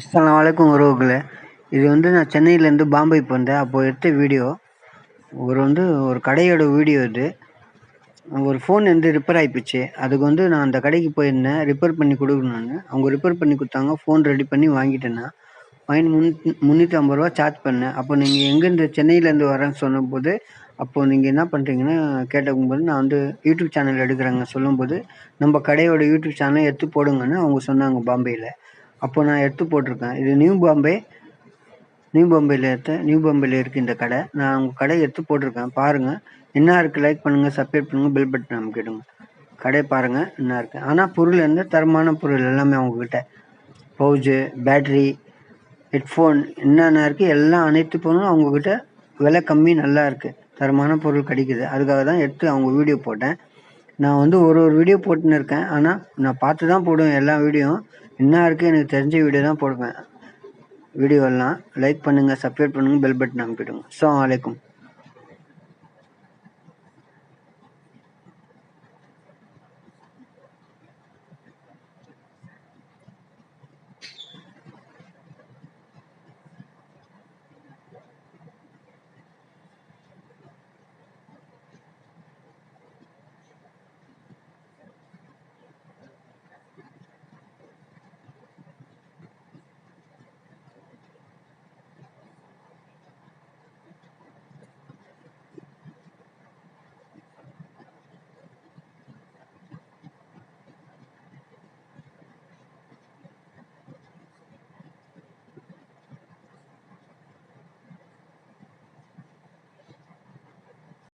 அஸ்ஸலாமு அலைக்கும் உறவுகளே. இது நான் சென்னையிலேருந்து பாம்பேக்கு வந்தேன். அப்போது எடுத்த வீடியோ. ஒரு கடையோட வீடியோ இது. ஒரு ஃபோன் ரிப்பேர் ஆகிப்போச்சு. அதுக்கு நான் அந்த கடைக்கு போயிருந்தேன், ரிப்பேர் பண்ணி கொடுக்கணுன்னு. அவங்க ரிப்பேர் பண்ணி கொடுத்தாங்க. ஃபோன் ரெடி பண்ணி வாங்கிட்டேன். நான் வாங்கி ₹350 சார்ஜ் பண்ணேன். அப்போ நீங்கள் எங்கேருந்து சென்னையிலேருந்து வரேன்னு சொன்னபோது, அப்போது நீங்கள் என்ன பண்ணுறீங்கன்னா கேட்டபோது, நான் யூடியூப் சேனல் எடுக்கிறேங்க சொல்லும்போது, நம்ம கடையோட யூடியூப் சேனல் எடுத்து போடுங்கன்னு அவங்க சொன்னாங்க பாம்பேயில். அப்போ நான் எடுத்து போட்டிருக்கேன். இது நியூ பாம்பேயில் இருக்குது இந்த கடை. நான் உங்கள் கடையை எடுத்து போட்டிருக்கேன், பாருங்கள். என்ன இருக்குது லைக் பண்ணுங்கள், சப்ஸ்கிரைப் பண்ணுங்கள், பெல் பட்டன் அமைக்கிடுங்க. கடையை பாருங்கள் என்ன இருக்குது. ஆனால் பொருள் தரமான பொருள் எல்லாமே அவங்கக்கிட்ட. பவுச்சு, பேட்ரி, ஹெட்ஃபோன் என்னென்ன இருக்குது எல்லாம் அனைத்து பொருளும் அவங்கக்கிட்ட விலை கம்மி, நல்லா இருக்குது, தரமான பொருள் கிடைக்குது. அதுக்காக தான் எடுத்து அவங்க வீடியோ போட்டேன். நான் ஒரு வீடியோ போட்டுன்னு இருக்கேன். ஆனால் நான் பார்த்து தான் போடுவேன் எல்லா வீடியோவும். என்ன இருக்குது எனக்கு தெரிஞ்ச வீடியோ தான் போடுவேன். வீடியோவெல்லாம் லைக் பண்ணுங்கள், சப்ஸ்கிரைப் பண்ணுங்கள், பெல் பட்டன் அமைக்கிடுங்க. அஸ்ஸலாமு அலைக்கும்.